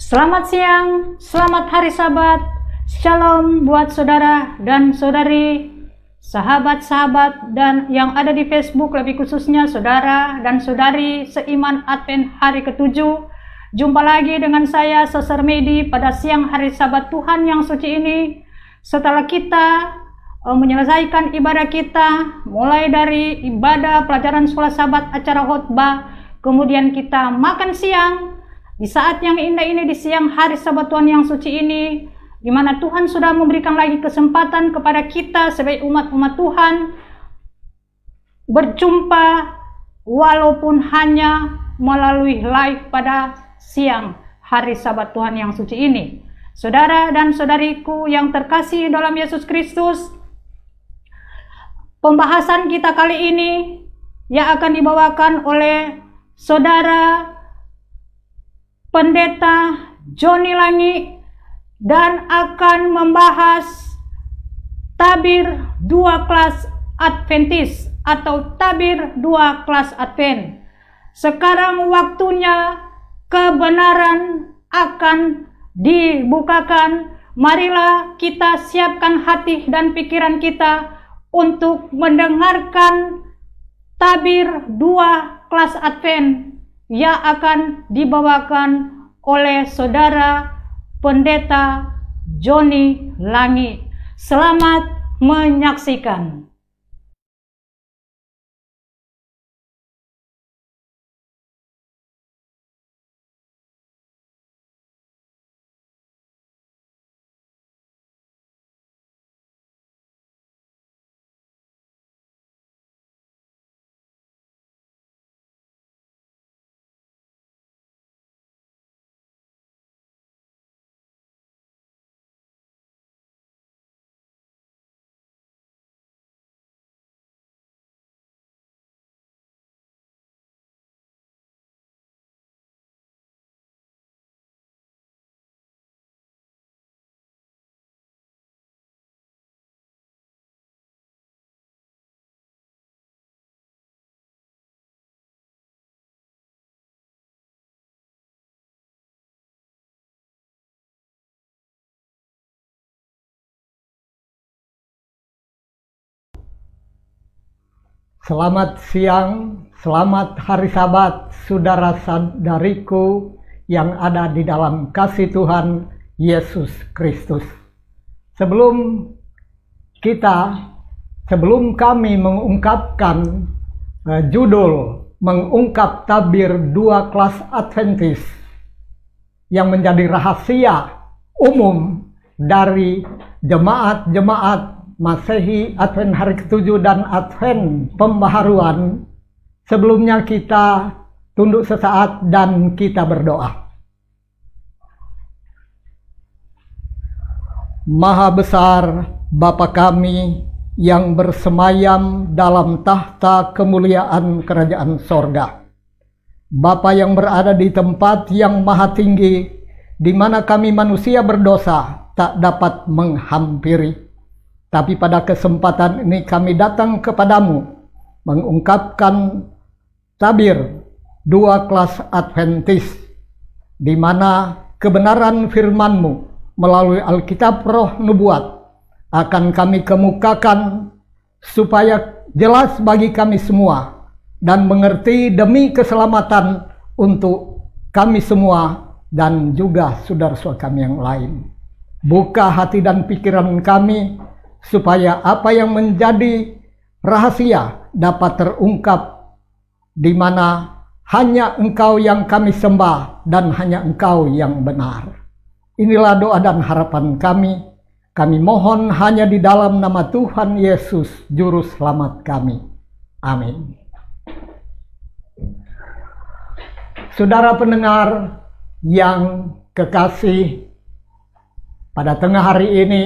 Selamat siang, selamat hari Sabat, Shalom buat saudara dan saudari, sahabat-sahabat dan yang ada di Facebook, lebih khususnya saudara dan saudari seiman Advent hari ke-7. Jumpa lagi dengan saya, Sister Medi, pada siang hari Sabat Tuhan yang suci ini. Setelah kita menyelesaikan ibadah kita, mulai dari ibadah pelajaran sekolah Sabat, acara khotbah, kemudian kita makan siang. Di saat yang indah ini, di siang hari Sabat Tuhan yang suci ini, di mana Tuhan sudah memberikan lagi kesempatan kepada kita sebagai umat-umat Tuhan berjumpa walaupun hanya melalui live pada siang hari Sabat Tuhan yang suci ini. Saudara dan saudariku yang terkasih dalam Yesus Kristus, pembahasan kita kali ini yang akan dibawakan oleh saudara Pendeta Johnny Langi dan akan membahas tabir 2 kelas Adventis atau tabir 2 kelas Advent. Sekarang waktunya kebenaran akan dibukakan. Marilah kita siapkan hati dan pikiran kita untuk mendengarkan tabir 2 kelas Advent yang akan dibawakan oleh saudara Pendeta Johnny Langi. Selamat menyaksikan. Selamat siang, selamat hari Sabat, saudara-saudariku yang ada di dalam kasih Tuhan Yesus Kristus. Sebelum kami mengungkapkan judul mengungkap tabir 2 kelas Adventis yang menjadi rahasia umum dari jemaat-jemaat Masehi Advent hari ke-7 dan Advent pembaharuan, sebelumnya kita tunduk sesaat dan kita berdoa. Maha besar Bapa kami yang bersemayam dalam tahta kemuliaan kerajaan sorga, Bapa yang berada di tempat yang maha tinggi, di mana kami manusia berdosa tak dapat menghampiri. Tapi pada kesempatan ini kami datang kepadamu mengungkapkan tabir 2 kelas Adventis, di mana kebenaran firman-Mu melalui Alkitab Roh Nubuat akan kami kemukakan supaya jelas bagi kami semua dan mengerti demi keselamatan untuk kami semua dan juga saudara-saudara kami yang lain. Buka hati dan pikiran kami supaya apa yang menjadi rahasia dapat terungkap, di mana hanya Engkau yang kami sembah dan hanya Engkau yang benar. Inilah doa dan harapan kami. Kami mohon hanya di dalam nama Tuhan Yesus, Juru Selamat kami. Amin. Saudara pendengar yang kekasih, pada tengah hari ini,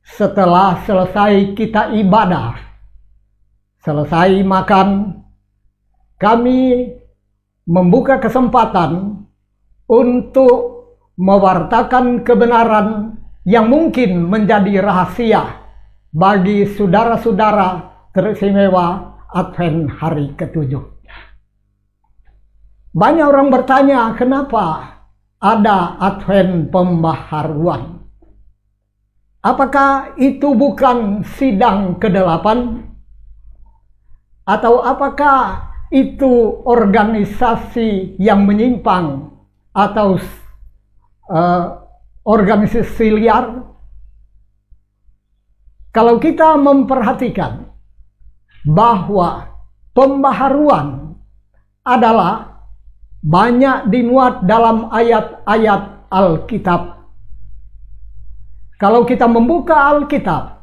setelah selesai kita ibadah, selesai makan, kami membuka kesempatan untuk mewartakan kebenaran yang mungkin menjadi rahasia bagi saudara-saudara teristimewa Advent hari ke-7. Banyak orang bertanya, kenapa ada Advent pembaharuan. Apakah itu bukan sidang ke-8? Atau apakah itu organisasi yang menyimpang atau organisasi liar? Kalau kita memperhatikan bahwa pembaharuan adalah banyak dimuat dalam ayat-ayat Alkitab. Kalau kita membuka Alkitab,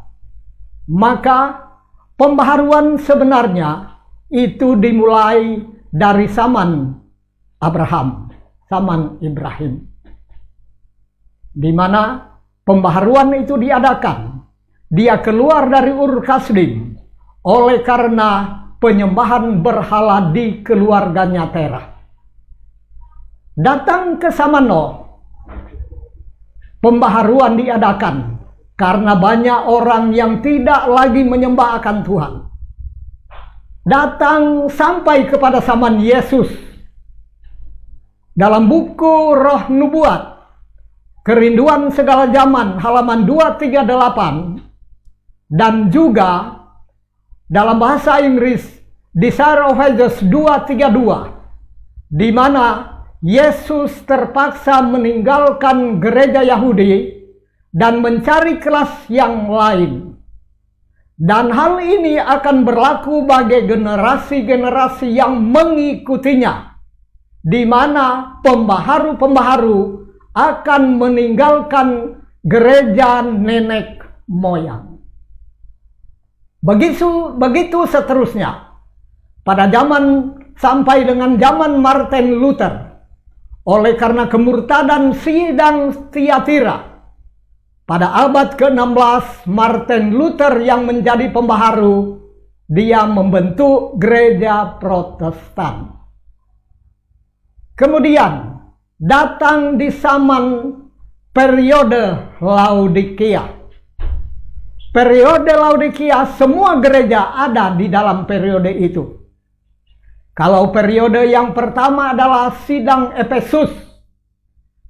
maka pembaharuan sebenarnya itu dimulai dari zaman Abraham, zaman Ibrahim, di mana pembaharuan itu diadakan. Dia keluar dari Ur Kasdim oleh karena penyembahan berhala di keluarganya Terah. Datang ke zaman Nuh, pembaharuan diadakan karena banyak orang yang tidak lagi menyembah akan Tuhan. Datang sampai kepada zaman Yesus. Dalam buku Roh Nubuat, Kerinduan Segala Zaman, halaman 238, dan juga dalam bahasa Inggris, Desire of Ages 232, di mana Yesus terpaksa meninggalkan gereja Yahudi dan mencari kelas yang lain. Dan hal ini akan berlaku bagi generasi-generasi yang mengikutinya, di mana pembaharu-pembaharu akan meninggalkan gereja nenek moyang. Begitu seterusnya. Pada zaman sampai dengan zaman Martin Luther, oleh karena kemurtadan sidang Tiatira, pada abad ke-16 Martin Luther yang menjadi pembaharu, dia membentuk gereja Protestan. Kemudian datang di zaman periode Laodikia. Periode Laodikia, semua gereja ada di dalam periode itu. Kalau periode yang pertama adalah sidang Efesus,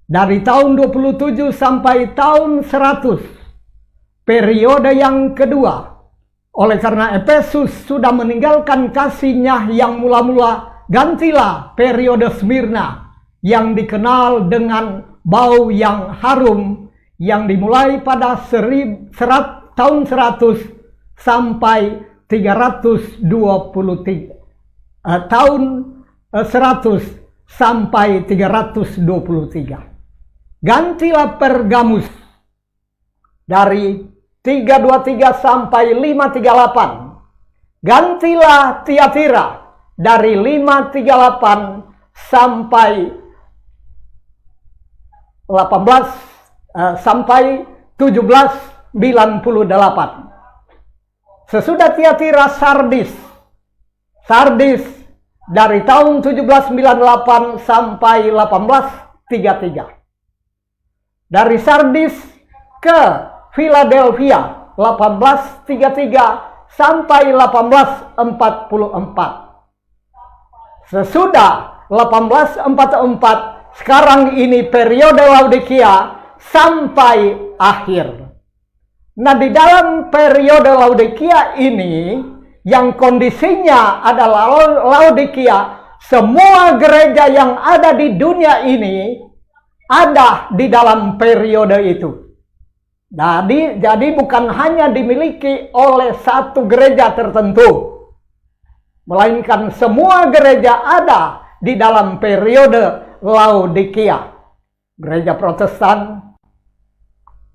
dari tahun 27 sampai tahun 100. Periode yang kedua, oleh karena Efesus sudah meninggalkan kasihnya yang mula-mula, gantilah periode Smyrna yang dikenal dengan bau yang harum, yang dimulai pada tahun 100 sampai 323. Tahun 100 sampai 323. Gantilah Pergamus dari 323 sampai 538. Gantilah Tiatira dari 538 sampai 1798. Sesudah Tiatira, Sardis dari tahun 1798 sampai 1833. Dari Sardis ke Philadelphia 1833 sampai 1844. Sesudah 1844, sekarang ini periode Laodikia sampai akhir. Nah, di dalam periode Laodikia ini, yang kondisinya adalah Laodikia, semua gereja yang ada di dunia ini ada di dalam periode itu. Jadi bukan hanya dimiliki oleh satu gereja tertentu, melainkan semua gereja ada di dalam periode Laodikia. Gereja Protestan,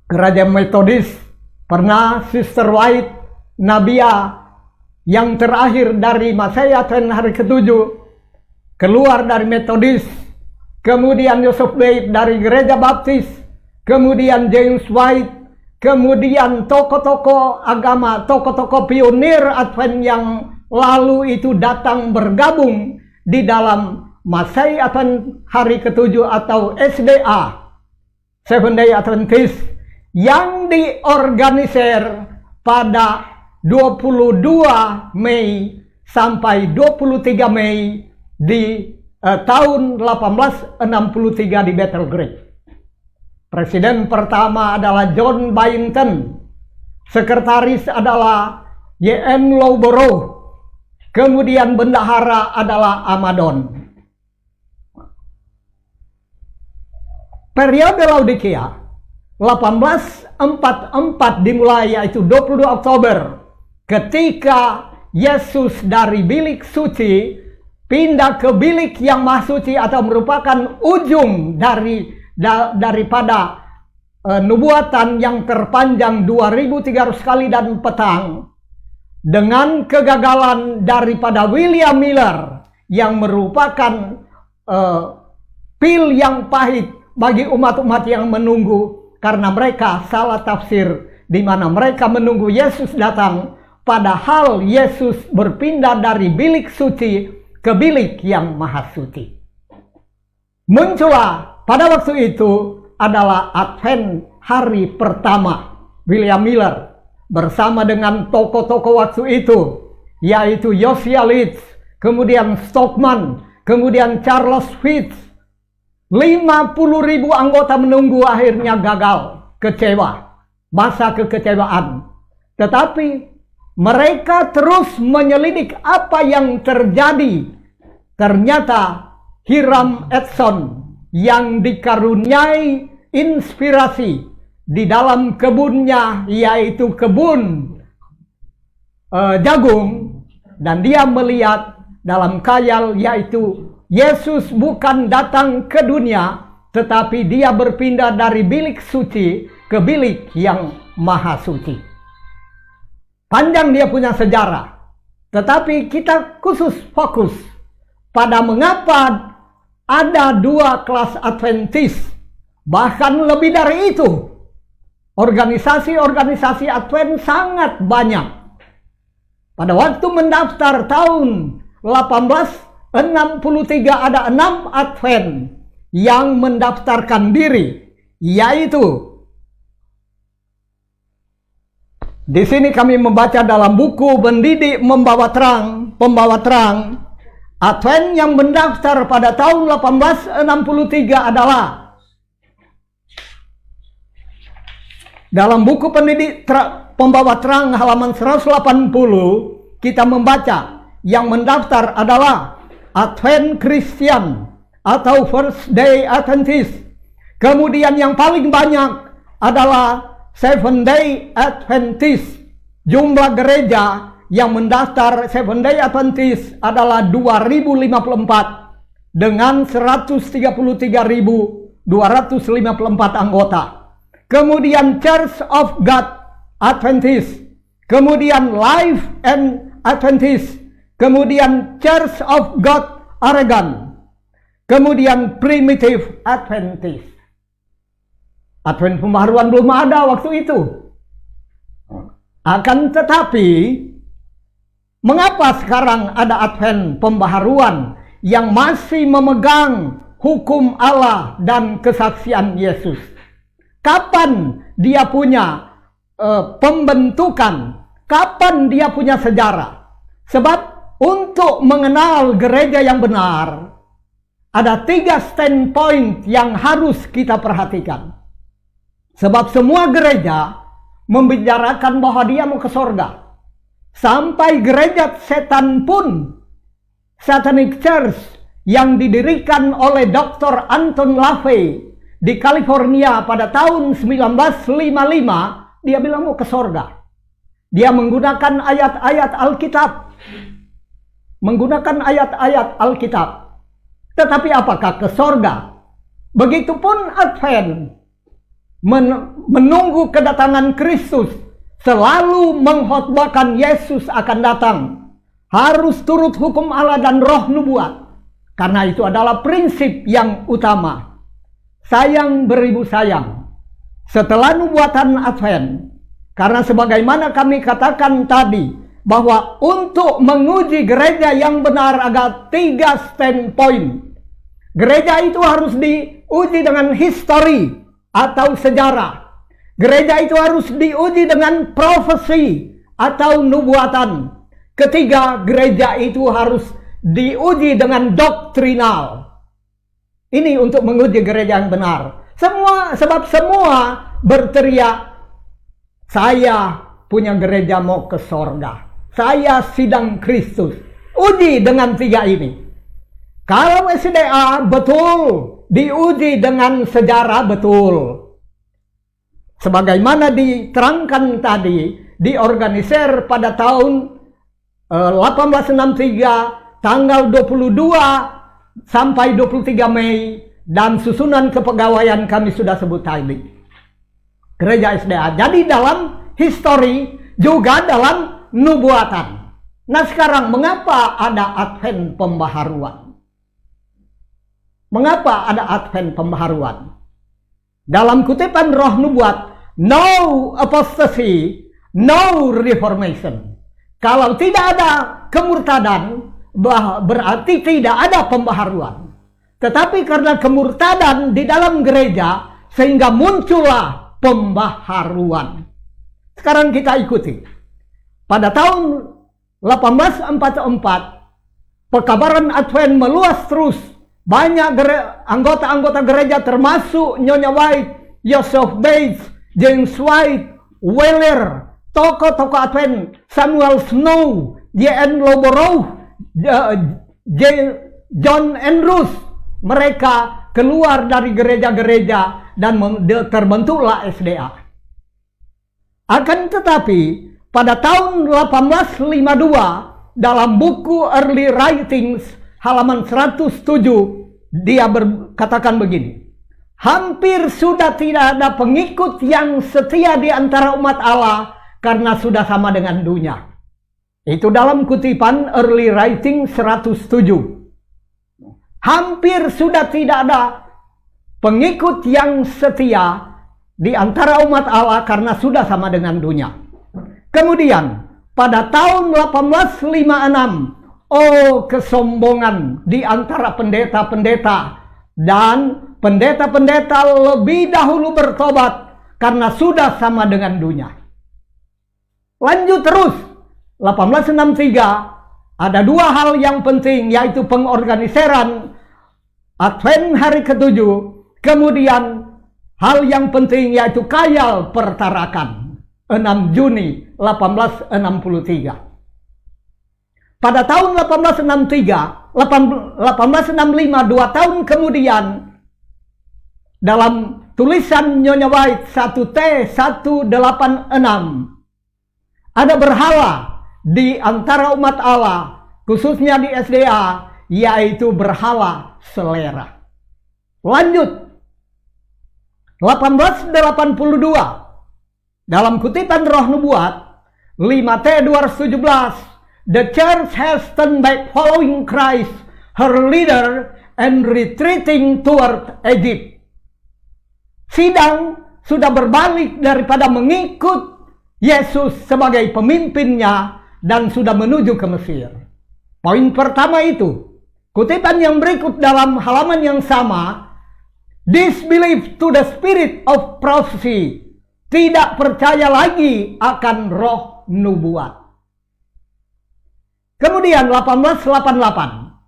gereja Metodis, pernah Sister White, Nabia, yang terakhir dari Masaya dan hari ke-7, keluar dari Metodis, kemudian Joseph Bate dari gereja Baptis, kemudian James White, kemudian tokoh-tokoh agama, tokoh-tokoh pionir Advent yang lalu itu datang bergabung di dalam Masaya Advent hari ke-7 atau SDA, Seventh Day Adventist, yang diorganisir pada 22 Mei sampai 23 Mei di tahun 1863 di Battle Creek. Presiden pertama adalah John Byington, sekretaris adalah Y.M. Loughborough, kemudian bendahara adalah Amadon. Periode Laodikia 1844 dimulai, yaitu 22 Oktober, ketika Yesus dari bilik suci pindah ke bilik yang maha suci, atau merupakan ujung daripada nubuatan yang terpanjang 2300 kali dan petang, dengan kegagalan daripada William Miller yang merupakan pil yang pahit bagi umat-umat yang menunggu, karena mereka salah tafsir, di mana mereka menunggu Yesus datang, padahal Yesus berpindah dari bilik suci ke bilik yang maha suci. Muncullah pada waktu itu adalah Advent hari pertama. William Miller bersama dengan tokoh-tokoh waktu itu, yaitu Josiah Leeds, kemudian Stockman, kemudian Charles Fitz. 50.000 anggota menunggu, akhirnya gagal, kecewa, masa kekecewaan. Tetapi mereka terus menyelidik apa yang terjadi. Ternyata Hiram Edson yang dikaruniai inspirasi di dalam kebunnya, yaitu kebun jagung, dan dia melihat dalam khayal, yaitu Yesus bukan datang ke dunia, tetapi dia berpindah dari bilik suci ke bilik yang maha suci. Panjang dia punya sejarah, tetapi kita khusus fokus pada mengapa ada 2 kelas Adventis, bahkan lebih dari itu. Organisasi-organisasi Advent sangat banyak. Pada waktu mendaftar tahun 1863 ada 6 Advent yang mendaftarkan diri, yaitu di sini kami membaca dalam buku Mendidik Membawa Terang, Pembawa Terang. Advent yang mendaftar pada tahun 1863 adalah dalam buku Pendidik Pembawa Terang halaman 180, kita membaca yang mendaftar adalah Advent Christian atau First Day Adventist. Kemudian yang paling banyak adalah Seventh Day Adventist. Jumlah gereja yang mendaftar Seventh Day Adventist adalah 2054 dengan 133.254 anggota. Kemudian Church of God Adventist, kemudian Life and Adventist, kemudian Church of God Oregon, kemudian Primitive Adventist. Advent pembaharuan belum ada waktu itu. Akan tetapi, mengapa sekarang ada Advent pembaharuan yang masih memegang hukum Allah dan kesaksian Yesus? Kapan dia punya pembentukan? Kapan dia punya sejarah? Sebab untuk mengenal gereja yang benar, ada 3 standpoint yang harus kita perhatikan. Sebab semua gereja membicarakan bahwa dia mau ke sorga. Sampai gereja setan pun, Satanic Church yang didirikan oleh Dr. Anton LaVey di California pada tahun 1955, dia bilang mau ke sorga. Dia menggunakan ayat-ayat Alkitab. Tetapi apakah ke sorga? Begitupun Advent menunggu kedatangan Kristus, selalu mengkhotbahkan Yesus akan datang. Harus turut hukum Allah dan roh nubuat. Karena itu adalah prinsip yang utama. Sayang beribu sayang. Setelah nubuatan Advent, karena sebagaimana kami katakan tadi, bahwa untuk menguji gereja yang benar ada 3 standpoint. Gereja itu harus diuji dengan history atau sejarah. Gereja itu harus diuji dengan profesi atau nubuatan. Ketiga, gereja itu harus diuji dengan doktrinal. Ini untuk menguji gereja yang benar. Sebab semua berteriak, saya punya gereja mau ke sorga. Saya sidang Kristus. Uji dengan 3 ini. Kalau SDA betul, diuji dengan sejarah betul. Sebagaimana diterangkan tadi, diorganisir pada tahun 1863, tanggal 22 sampai 23 Mei, dan susunan kepegawaian kami sudah sebut tadi. Gereja SDA. Jadi dalam histori, juga dalam nubuatan. Nah sekarang, mengapa ada Advent pembaharuan? Mengapa ada Advent pembaharuan? Dalam kutipan roh nubuat, no apostasy, no reformation. Kalau tidak ada kemurtadan, berarti tidak ada pembaharuan. Tetapi karena kemurtadan di dalam gereja, sehingga muncullah pembaharuan. Sekarang kita ikuti. Pada tahun 1844, pekabaran Advent meluas terus. Banyak anggota-anggota gereja termasuk Nyonya White, Joseph Bates, James White, Weller, tokoh-tokoh Advent, Samuel Snow, J.N. Loborough, John Andrews. Mereka keluar dari gereja-gereja dan terbentuklah SDA. Akan tetapi pada tahun 1852 dalam buku Early Writings halaman 107 dia berkatakan begini, hampir sudah tidak ada pengikut yang setia di antara umat Allah karena sudah sama dengan dunia. Itu dalam kutipan Early Writings 107. Hampir sudah tidak ada pengikut yang setia di antara umat Allah karena sudah sama dengan dunia. Kemudian pada tahun 1856, oh kesombongan di antara pendeta-pendeta, dan pendeta-pendeta lebih dahulu bertobat karena sudah sama dengan dunia. Lanjut terus, 1863 ada 2 hal yang penting, yaitu pengorganiseran Advent hari ke-7, kemudian hal yang penting yaitu Khayal Pertarakan 6 Juni 1863. Pada tahun 1865, 2 tahun kemudian, dalam tulisan Nyonya White 1T186, ada berhala di antara umat Allah, khususnya di SDA, yaitu berhala selera. Lanjut, 1882, dalam kutipan roh nubuat 5T217, the church has turned back following Christ, her leader, and retreating toward Egypt. Sidang sudah berbalik daripada mengikut Yesus sebagai pemimpinnya dan sudah menuju ke Mesir. Poin pertama itu. Kutipan yang berikut dalam halaman yang sama, disbelief to the spirit of prophecy, tidak percaya lagi akan roh nubuat. Kemudian 1888,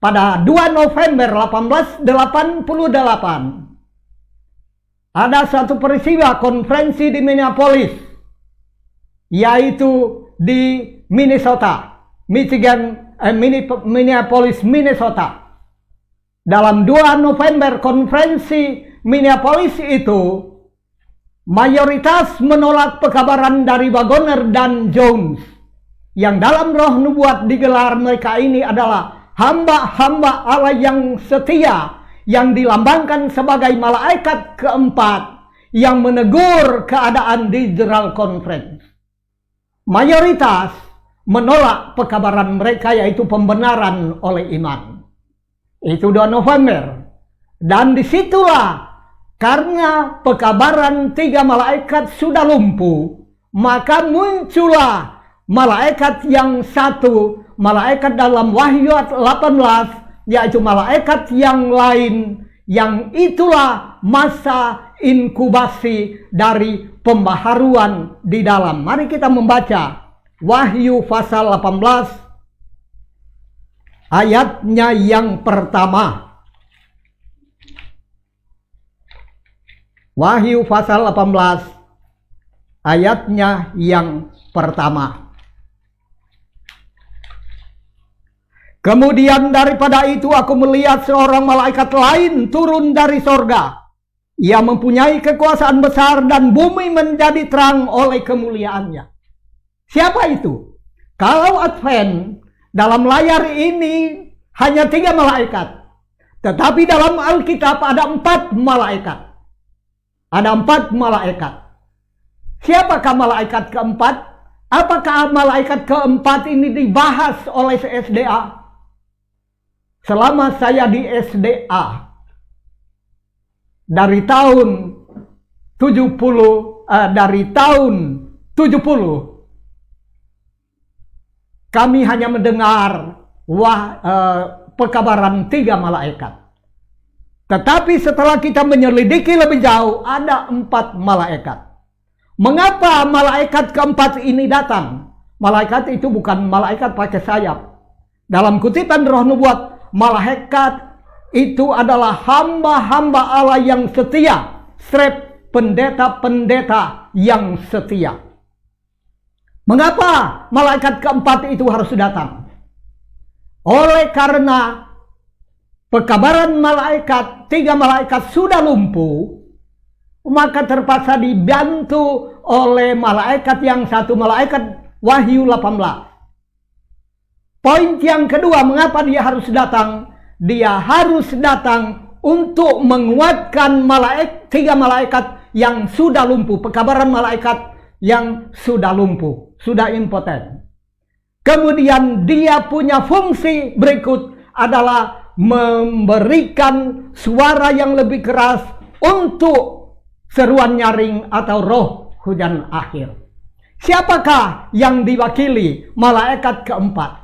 pada 2 November 1888, ada satu peristiwa konferensi di Minneapolis, yaitu di Minneapolis, Minnesota. Dalam 2 November konferensi Minneapolis itu, mayoritas menolak pekabaran dari Waggoner dan Jones. Yang dalam roh nubuat digelar mereka ini adalah hamba-hamba Allah yang setia, yang dilambangkan sebagai malaikat keempat yang menegur keadaan di General Conference. Mayoritas menolak pekabaran mereka, yaitu pembenaran oleh iman. Itu 2 November. Dan disitulah, karena pekabaran 3 malaikat sudah lumpuh, maka muncullah malaikat yang satu, malaikat dalam Wahyu 18, yaitu malaikat yang lain, yang itulah masa inkubasi dari pembaharuan di dalam. Mari kita membaca Wahyu pasal 18 ayatnya yang pertama. Wahyu pasal 18 ayatnya yang pertama. Kemudian daripada itu aku melihat seorang malaikat lain turun dari sorga. Ia mempunyai kekuasaan besar dan bumi menjadi terang oleh kemuliaannya. Siapa itu? Kalau Advent, dalam layar ini hanya 3 malaikat. Tetapi dalam Alkitab ada 4 malaikat. Ada 4 malaikat. Siapakah malaikat keempat? Apakah malaikat keempat ini dibahas oleh SDA? Selama saya di SDA, dari tahun 70, kami hanya mendengar pekabaran 3 malaikat. Tetapi setelah kita menyelidiki lebih jauh, ada 4 malaikat. Mengapa malaikat keempat ini datang? Malaikat itu bukan malaikat pakai sayap. Dalam kutipan Roh Nubuat, malaikat itu adalah hamba-hamba Allah yang setia. Pendeta-pendeta yang setia. Mengapa malaikat keempat itu harus datang? Oleh karena pekabaran malaikat, 3 malaikat sudah lumpuh, maka terpaksa dibantu oleh malaikat yang satu, malaikat Wahyu 18. Poin yang kedua, mengapa dia harus datang? Dia harus datang untuk menguatkan 3 malaikat yang sudah lumpuh. Pekabaran malaikat yang sudah lumpuh, sudah impoten. Kemudian dia punya fungsi berikut adalah memberikan suara yang lebih keras untuk seruan nyaring atau roh hujan akhir. Siapakah yang diwakili malaikat keempat?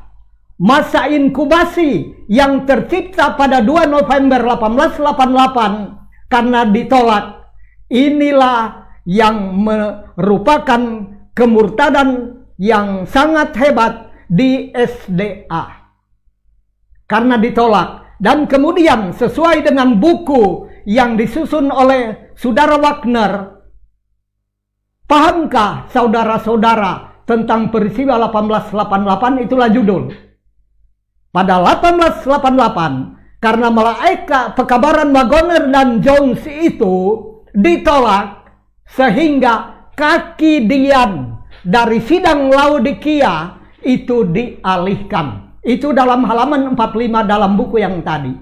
Masa inkubasi yang tercipta pada 2 November 1888 karena ditolak, inilah yang merupakan kemurtadan yang sangat hebat di SDA. Karena ditolak. Dan kemudian sesuai dengan buku yang disusun oleh Saudara Wagner, pahamkah saudara-saudara tentang peristiwa 1888? Itulah judul. Pada 1888, karena malaikat pekabaran Wagner dan Jones itu ditolak, sehingga kaki Dian dari sidang Laodikia itu dialihkan. Itu dalam halaman 45 dalam buku yang tadi.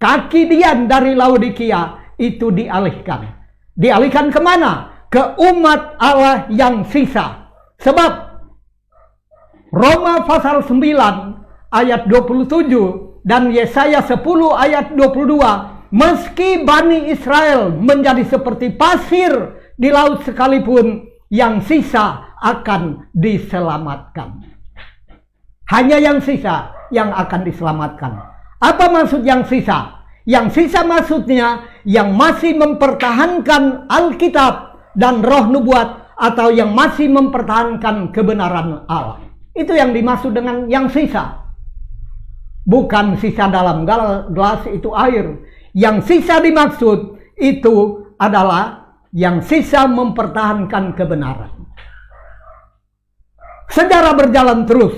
Kaki Dian dari Laodikia itu dialihkan. Dialihkan kemana? Ke umat Allah yang sisa. Sebab Roma pasal 9 ayat 27 dan Yesaya 10 ayat 22, meski Bani Israel menjadi seperti pasir di laut sekalipun, yang sisa akan diselamatkan. Hanya yang sisa yang akan diselamatkan. Apa maksud yang sisa? Yang sisa maksudnya yang masih mempertahankan Alkitab dan Roh Nubuat, atau yang masih mempertahankan kebenaran Allah. Itu yang dimaksud dengan yang sisa. Bukan sisa dalam gelas itu air. Yang sisa dimaksud itu adalah yang sisa mempertahankan kebenaran. Sejarah berjalan terus.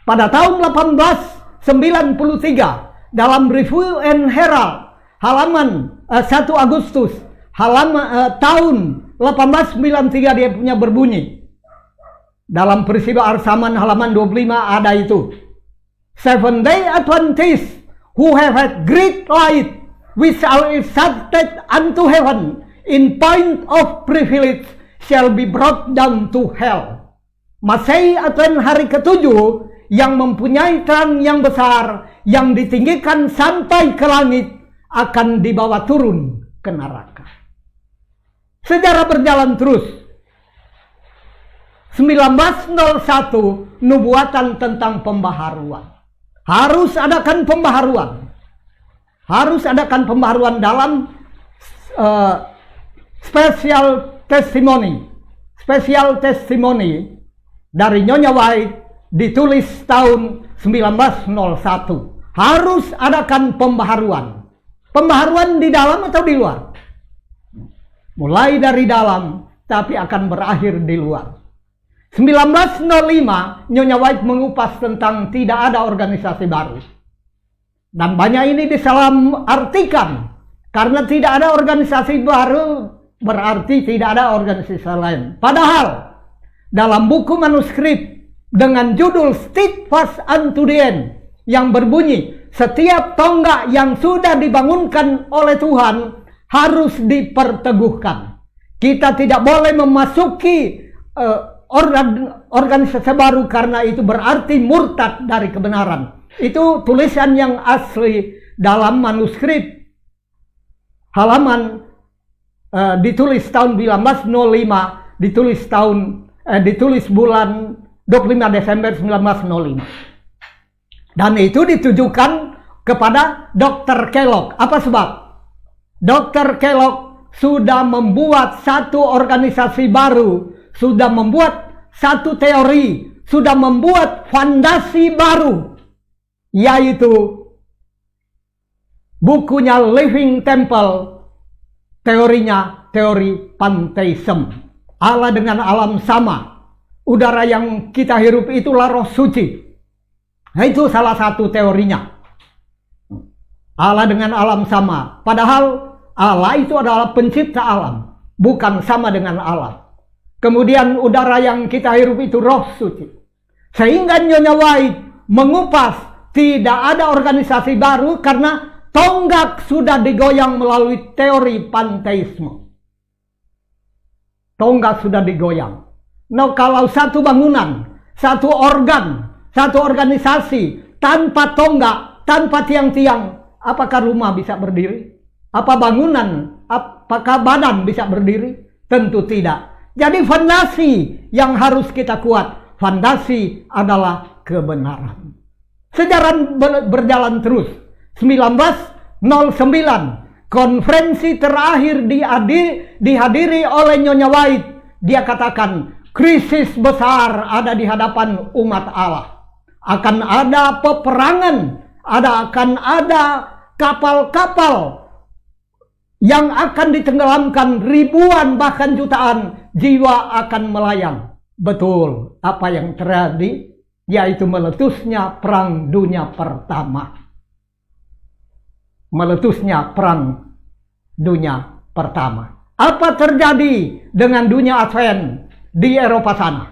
Pada tahun 1893 dalam Review and Herald halaman 1 Agustus tahun 1893 dia punya berbunyi. Dalam peristiwa Arsaman halaman 25 ada itu. Seventh-day Adventists who have had great light which are exalted unto heaven in point of privilege shall be brought down to hell. Masehi Advent hari ke-7 yang mempunyai terang yang besar, yang ditinggikan sampai ke langit, akan dibawa turun ke neraka. Sejarah berjalan terus. 1901 nubuatan tentang pembaharuan. Harus adakan pembaharuan. Harus adakan pembaharuan dalam special testimony. Special testimony dari Nyonya White ditulis tahun 1901. Harus adakan pembaharuan. Pembaharuan di dalam atau di luar? Mulai dari dalam, tapi akan berakhir di luar. 1905, Nyonya White mengupas tentang tidak ada organisasi baru. Dan banyak ini disalahartikan. Karena tidak ada organisasi baru, berarti tidak ada organisasi lain. Padahal, dalam buku manuskrip dengan judul Steadfast unto the End, yang berbunyi, setiap tonggak yang sudah dibangunkan oleh Tuhan harus diperteguhkan. Kita tidak boleh memasuki organisasi baru karena itu berarti murtad dari kebenaran. Itu tulisan yang asli dalam manuskrip halaman ditulis tahun 1905, ditulis bulan 25 Desember 1905. Dan itu ditujukan kepada Dr. Kellogg. Apa sebab? Dr. Kellogg sudah membuat satu organisasi baru, sudah membuat satu teori, sudah membuat fondasi baru, yaitu bukunya Living Temple, teorinya teori panteisme. Allah dengan alam sama. Udara yang kita hirup itulah roh suci. Nah, itu salah satu teorinya. Allah dengan alam sama. Padahal Allah itu adalah pencipta alam, bukan sama dengan alam. Kemudian udara yang kita hirup itu roh suci. Sehingga Nyonya White mengupas tidak ada organisasi baru karena tonggak sudah digoyang melalui teori panteisme. Tonggak sudah digoyang. Nah, kalau satu bangunan, satu organ, satu organisasi tanpa tonggak, tanpa tiang-tiang, apakah rumah bisa berdiri? Apa bangunan, apakah badan bisa berdiri? Tentu tidak. Jadi fondasi yang harus kita kuat, fondasi adalah kebenaran. Sejarah berjalan terus. 1909, konferensi terakhir dihadiri oleh Nyonya White. Dia katakan, krisis besar ada di hadapan umat Allah. Akan ada peperangan, akan ada kapal-kapal yang akan ditenggelamkan, ribuan bahkan jutaan jiwa akan melayang. Betul apa yang terjadi, yaitu meletusnya Perang Dunia Pertama. Meletusnya Perang Dunia Pertama. Apa terjadi dengan dunia Advent di Eropa sana?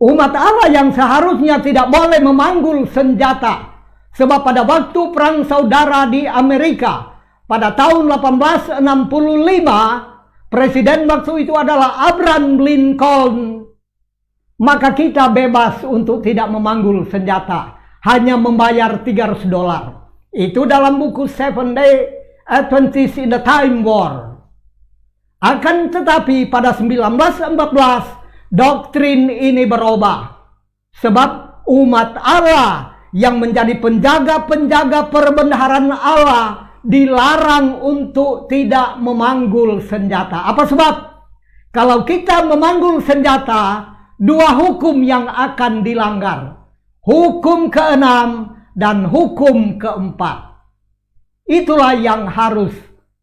Umat Allah yang seharusnya tidak boleh memanggul senjata. Sebab pada waktu perang saudara di Amerika pada tahun 1865, presiden waktu itu adalah Abraham Lincoln. Maka kita bebas untuk tidak memanggul senjata, hanya membayar $300. Itu dalam buku Seventh-day Adventist in the Time War. Akan tetapi pada 1914 doktrin ini berubah. Sebab umat Allah yang menjadi penjaga-penjaga perbendaharaan Allah dilarang untuk tidak memanggul senjata. Apa sebab? Kalau kita memanggul senjata, dua hukum yang akan dilanggar. Hukum ke-6 dan hukum ke-4. Itulah yang harus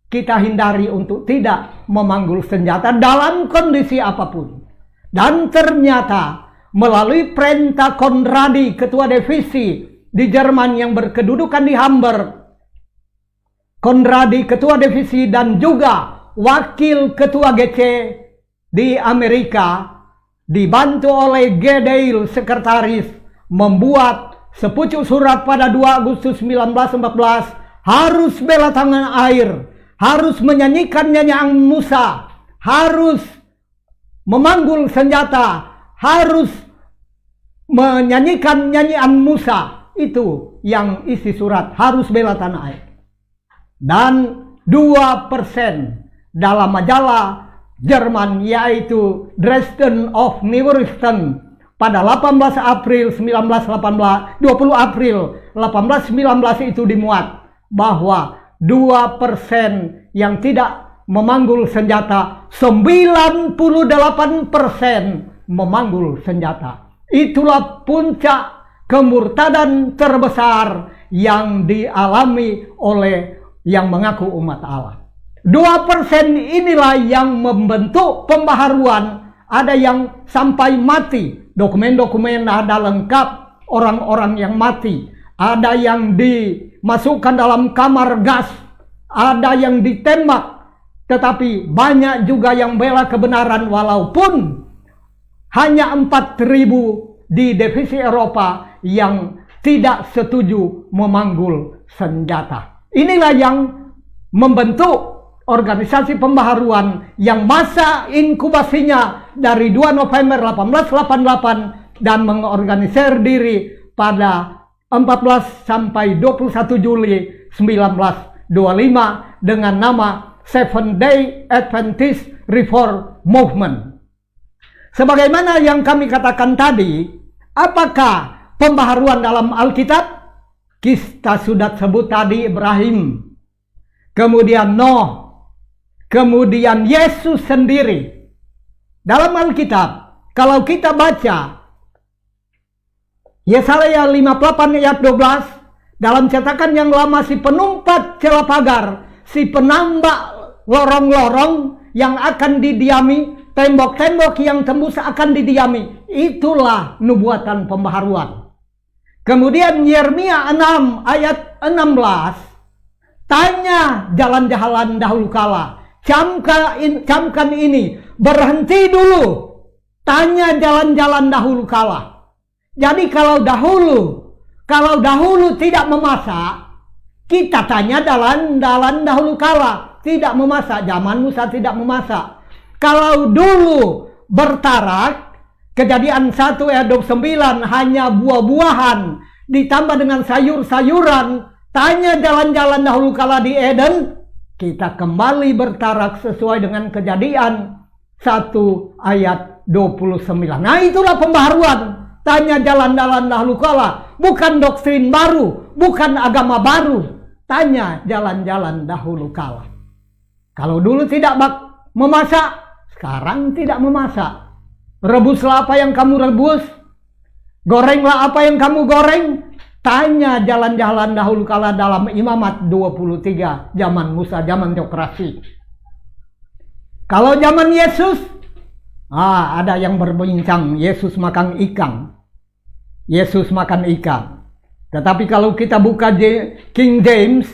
kita hindari untuk tidak memanggul senjata dalam kondisi apapun. Dan ternyata melalui perintah Konradi, ketua divisi di Jerman yang berkedudukan di Hamburg, Konradi ketua divisi dan juga wakil ketua GC di Amerika, dibantu oleh Gedale sekretaris, membuat sepucuk surat pada 2 Agustus 1914, harus bela tangan air, harus menyanyikan nyanyian Musa, harus memanggul senjata, harus menyanyikan nyanyian Musa. Itu yang isi surat, harus bela tanah air. Dan 2% dalam majalah Jerman, yaitu Dresden of Neuesten, pada 18 April 1918, 20 April 1819 itu dimuat bahwa 2% yang tidak memanggul senjata, 98% memanggul senjata. Itulah puncak kemurtadan terbesar yang dialami oleh yang mengaku umat Allah. 2% inilah yang membentuk pembaharuan. Ada yang sampai mati. Dokumen-dokumen ada lengkap orang-orang yang mati. Ada yang dimasukkan dalam kamar gas. Ada yang ditembak. Tetapi banyak juga yang bela kebenaran walaupun hanya 4.000 di divisi Eropa yang tidak setuju memanggul senjata. Inilah yang membentuk organisasi pembaharuan yang masa inkubasinya dari 2 November 1888 dan mengorganisir diri pada 14 sampai 21 Juli 1925 dengan nama Seventh-day Adventist Reform Movement. Sebagaimana yang kami katakan tadi, apakah pembaharuan dalam Alkitab? Kita sudah sebut tadi Ibrahim, kemudian Noh, kemudian Yesus sendiri. Dalam Alkitab, kalau kita baca Yesaya 58 ayat 12, dalam cetakan yang lama si penumpat celah pagar, si penambak lorong-lorong yang akan didiami, tembok-tembok yang tembus akan didiami. Itulah nubuatan pembaharuan. Kemudian Yeremia 6 ayat 16, tanya jalan-jalan dahulu kala, camkan ini, berhenti dulu, tanya jalan-jalan dahulu kala. Jadi kalau dahulu tidak memasak, kita tanya jalan-jalan dahulu kala. Tidak memasak, zaman Musa tidak memasak. Kalau dulu bertarak, Kejadian 1 ayat 29 hanya buah-buahan ditambah dengan sayur-sayuran. Tanya jalan-jalan dahulu kala di Eden. Kita kembali bertarak sesuai dengan Kejadian 1 ayat 29. Nah, itulah pembaharuan. Tanya jalan-jalan dahulu kala. Bukan doktrin baru, bukan agama baru. Tanya jalan-jalan dahulu kala. Kalau dulu tidak memasak, sekarang tidak memasak. Rebuslah apa yang kamu rebus, gorenglah apa yang kamu goreng. Tanya jalan-jalan dahulu kala dalam Imamat 23, zaman Musa, zaman teokrasi. Kalau zaman Yesus, ada yang berbincang, Yesus makan ikan. Yesus makan ikan. Tetapi kalau kita buka King James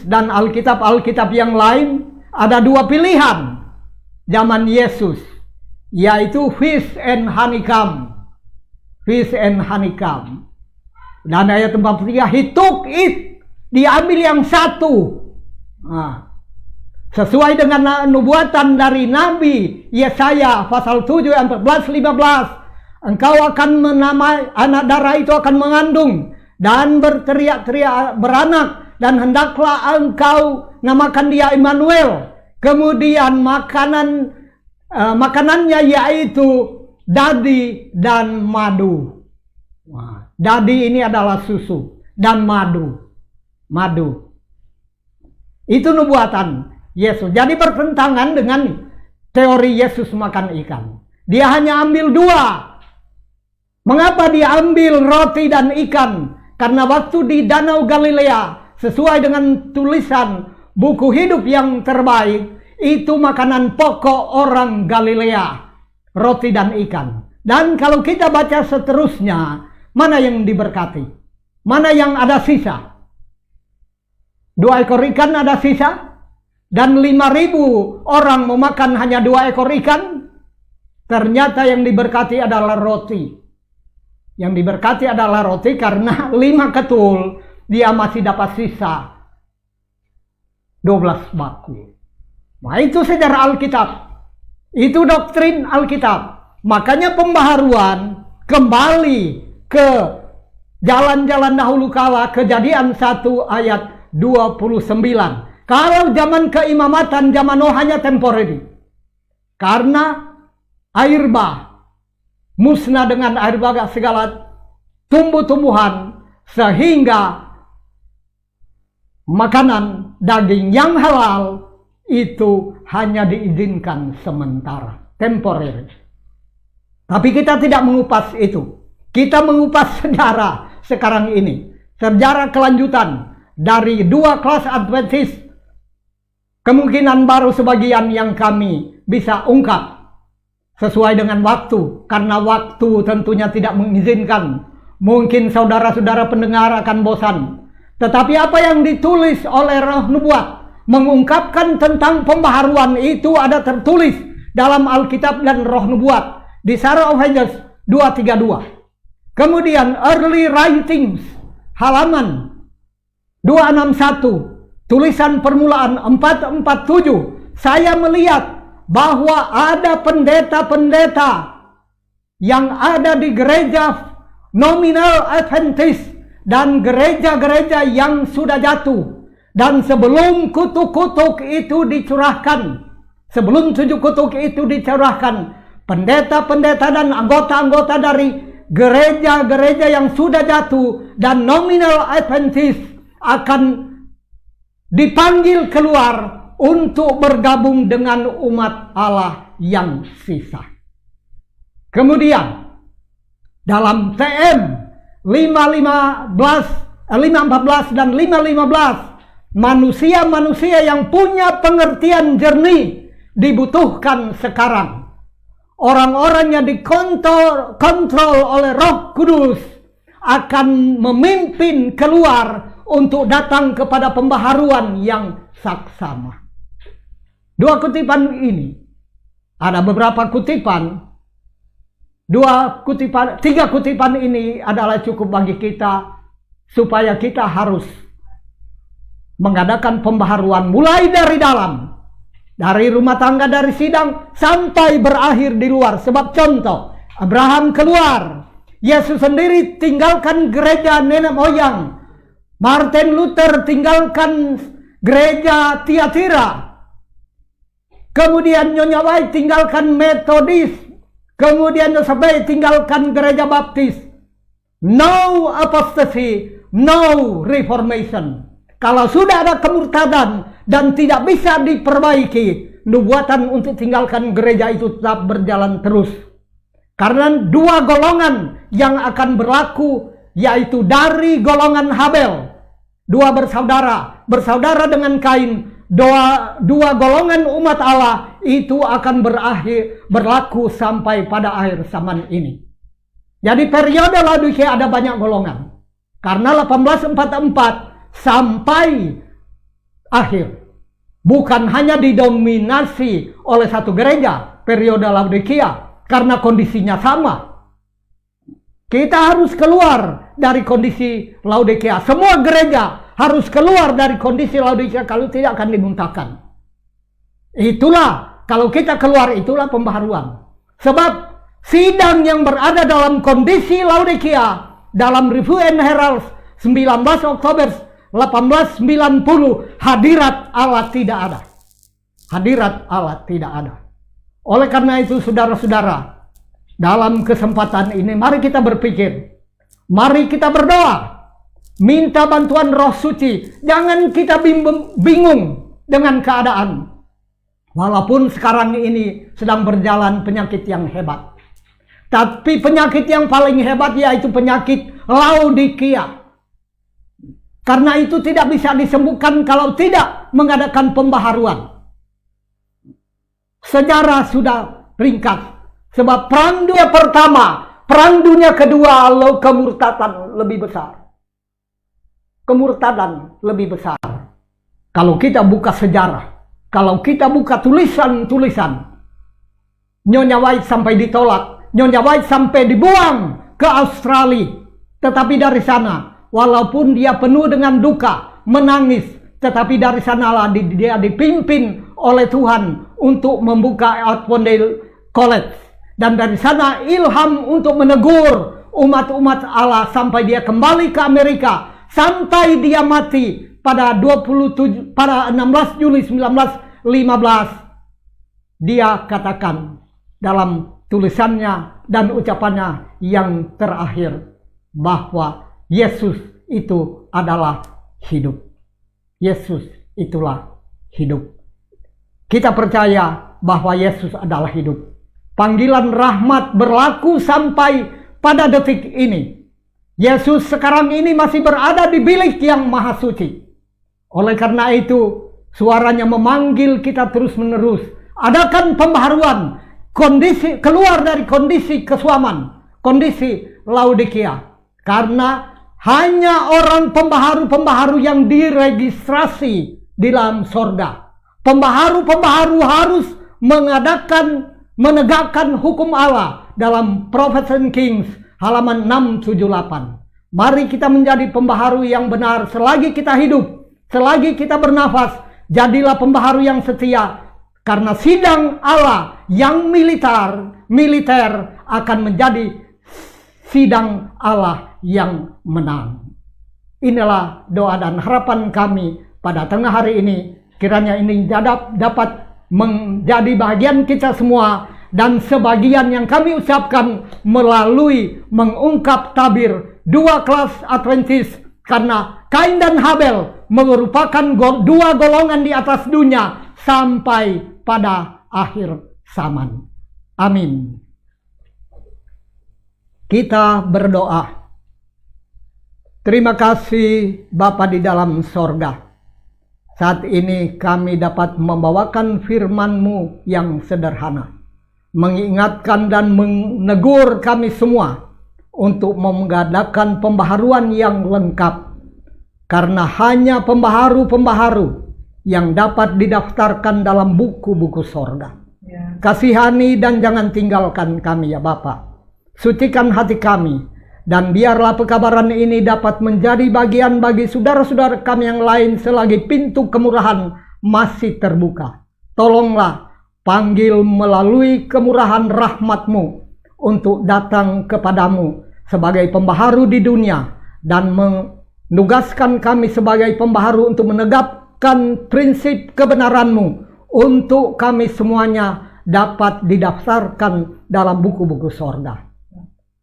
dan Alkitab yang lain, ada dua pilihan zaman Yesus, yaitu fish and honeycomb. Fish and honeycomb. Dan ayat 43, he took it, diambil yang satu. Sesuai dengan nubuatan dari Nabi Yesaya pasal 7 ayat 14-15. Engkau akan menamai, anak darah itu akan mengandung dan berteriak-teriak beranak, dan hendaklah engkau namakan dia Immanuel. Kemudian makanannya yaitu dadi dan madu. Dadi ini adalah susu dan madu. Itu nubuatan Yesus. Jadi bertentangan dengan teori Yesus makan ikan. Dia hanya ambil dua. Mengapa dia ambil roti dan ikan? Karena waktu di Danau Galilea, sesuai dengan tulisan buku hidup yang terbaik, itu makanan pokok orang Galilea, roti dan ikan. Dan kalau kita baca seterusnya, mana yang diberkati? Mana yang ada sisa? 2 ekor ikan ada sisa? Dan 5.000 orang memakan hanya 2 ekor ikan? Ternyata yang diberkati adalah roti. Yang diberkati adalah roti karena 5 ketul dia masih dapat sisa 12 baku. Nah, itu sejarah Alkitab. Itu doktrin Alkitab. Makanya pembaharuan kembali ke jalan-jalan dahulu kala, Kejadian 1 ayat 29. Kalau zaman keimamatan, zaman Nuh hanya temporary. Karena air bah musnah dengan air bah segala tumbuh-tumbuhan, sehingga makanan daging yang halal itu hanya diizinkan sementara, temporary. Tapi kita tidak mengupas itu. Kita mengupas sejarah sekarang ini. Sejarah kelanjutan dari 2 kelas Adventis. Kemungkinan baru sebagian yang kami bisa ungkap sesuai dengan waktu. Karena waktu tentunya tidak mengizinkan. Mungkin saudara-saudara pendengar akan bosan. Tetapi apa yang ditulis oleh Roh Nubuat mengungkapkan tentang pembaharuan itu ada tertulis dalam Alkitab dan Roh Nubuat di Sarah of Ages 232. Kemudian Early Writings halaman 261, tulisan permulaan 447, saya melihat bahwa ada pendeta-pendeta yang ada di gereja nominal Adventist dan gereja-gereja yang sudah jatuh. Dan sebelum kutuk-kutuk itu dicurahkan, sebelum 7 kutuk itu dicurahkan, pendeta-pendeta dan anggota-anggota dari gereja-gereja yang sudah jatuh dan nominal Adventist akan dipanggil keluar untuk bergabung dengan umat Allah yang sisa. Kemudian dalam TM 514 dan 515, manusia-manusia yang punya pengertian jernih dibutuhkan sekarang. Orang-orang yang dikontrol oleh Roh Kudus akan memimpin keluar untuk datang kepada pembaharuan yang saksama. 2 kutipan ini, ada beberapa kutipan, 3 kutipan ini adalah cukup bagi kita supaya kita harus mengadakan pembaharuan mulai dari dalam. Dari rumah tangga, dari sidang, sampai berakhir di luar. Sebab contoh, Abraham keluar. Yesus sendiri tinggalkan gereja nenek moyang. Martin Luther tinggalkan gereja Tiatira. Kemudian Nyonya White tinggalkan Metodis. Kemudian Joseph tinggalkan gereja Baptis. No apostasy, no reformation. Kalau sudah ada kemurtadan dan tidak bisa diperbaiki, nubuatan untuk tinggalkan gereja itu tetap berjalan terus. Karena 2 golongan yang akan berlaku, yaitu dari golongan Habel, 2 bersaudara dengan Kain, 2 golongan umat Allah itu akan berlaku sampai pada akhir zaman ini. Jadi periode Laodikia ada banyak golongan. Karena 1844 sampai akhir. Bukan hanya didominasi oleh satu gereja, periode Laodikia, karena kondisinya sama. Kita harus keluar dari kondisi Laodikia. Semua gereja harus keluar dari kondisi Laodikia, kalau tidak akan dimuntahkan. Itulah, kalau kita keluar, itulah pembaharuan. Sebab sidang yang berada dalam kondisi Laodikia, dalam Review and Herald 19 Oktober 1890, hadirat Allah tidak ada. Hadirat Allah tidak ada. Oleh karena itu, saudara-saudara, dalam kesempatan ini mari kita berpikir, mari kita berdoa, minta bantuan Roh Suci. Jangan kita bingung dengan keadaan. Walaupun sekarang ini sedang berjalan penyakit yang hebat, tapi penyakit yang paling hebat yaitu penyakit Laodikia. Karena itu tidak bisa disembuhkan kalau tidak mengadakan pembaharuan. Sejarah sudah ringkas. Sebab perang dunia pertama, perang dunia kedua, kemurtadan lebih besar. Kemurtadan lebih besar. Kalau kita buka sejarah, kalau kita buka tulisan-tulisan, Nyonya White sampai ditolak, Nyonya White sampai dibuang ke Australia. Tetapi dari sana, walaupun dia penuh dengan duka, menangis, tetapi dari sanalah dia dipimpin oleh Tuhan untuk membuka Outwardale College. Dan dari sana ilham untuk menegur umat-umat Allah sampai dia kembali ke Amerika, sampai dia mati pada 16 Juli 1915. Dia katakan dalam tulisannya dan ucapannya yang terakhir bahwa Yesus itu adalah hidup. Yesus itulah hidup. Kita percaya bahwa Yesus adalah hidup. Panggilan rahmat berlaku sampai pada detik ini. Yesus sekarang ini masih berada di bilik yang maha suci. Oleh karena itu, suaranya memanggil kita terus-menerus. Adakan pembaharuan, kondisi keluar dari kondisi kesuaman, kondisi Laodikia. Karena hanya orang pembaharu-pembaharu yang diregistrasi di dalam sorga. Pembaharu-pembaharu harus menegakkan hukum Allah dalam Prophets and Kings halaman 678. Mari kita menjadi pembaharu yang benar selagi kita hidup, selagi kita bernafas. Jadilah pembaharu yang setia, karena sidang Allah yang militer akan menjadi sidang Allah yang menang. Inilah doa dan harapan kami pada tengah hari ini. Kiranya ini dapat menjadi bagian kita semua, dan sebagian yang kami ucapkan melalui mengungkap tabir dua kelas Adventis, karena Kain dan Habel merupakan dua golongan di atas dunia sampai pada akhir zaman. Amin. Kita berdoa. Terima kasih Bapa di dalam sorga. Saat ini kami dapat membawakan firman-Mu yang sederhana, mengingatkan dan menegur kami semua untuk mengadakan pembaharuan yang lengkap, karena hanya pembaharu-pembaharu yang dapat didaftarkan dalam buku-buku sorga. Kasihani dan jangan tinggalkan kami ya Bapa. Sucikan hati kami, dan biarlah pekabaran ini dapat menjadi bagian bagi saudara-saudara kami yang lain selagi pintu kemurahan masih terbuka. Tolonglah panggil melalui kemurahan rahmat-Mu untuk datang kepadamu sebagai pembaharu di dunia, dan menugaskan kami sebagai pembaharu untuk menegakkan prinsip kebenaran-Mu untuk kami semuanya dapat didaftarkan dalam buku-buku sorga.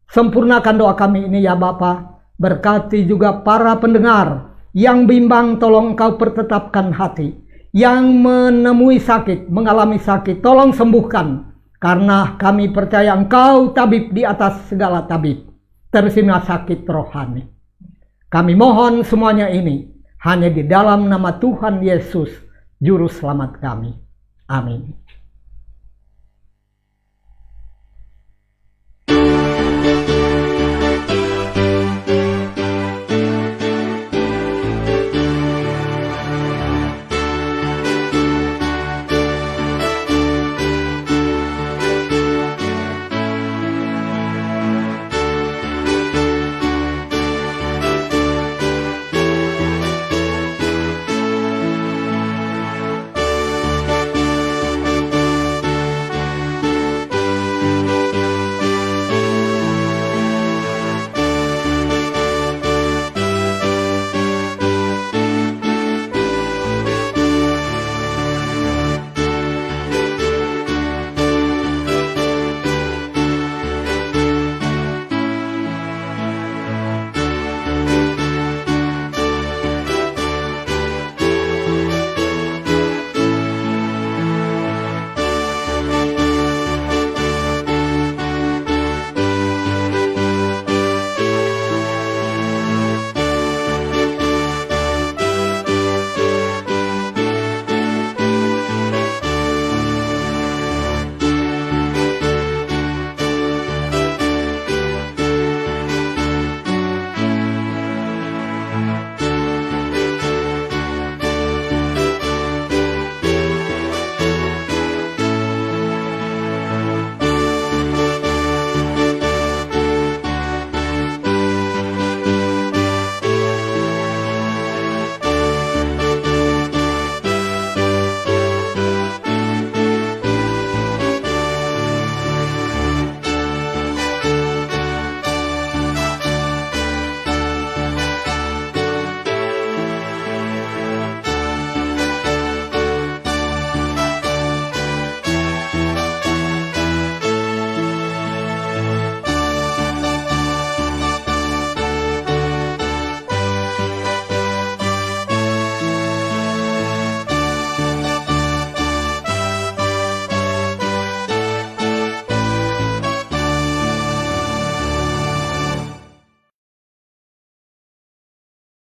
Sempurnakan doa kami ini ya Bapa. Berkati juga para pendengar yang bimbang, tolong Engkau pertetapkan hati. Yang menemui sakit, mengalami sakit, tolong sembuhkan. Karena kami percaya Engkau tabib di atas segala tabib. Tersimat sakit rohani. Kami mohon semuanya ini hanya di dalam nama Tuhan Yesus, Juru Selamat kami. Amin.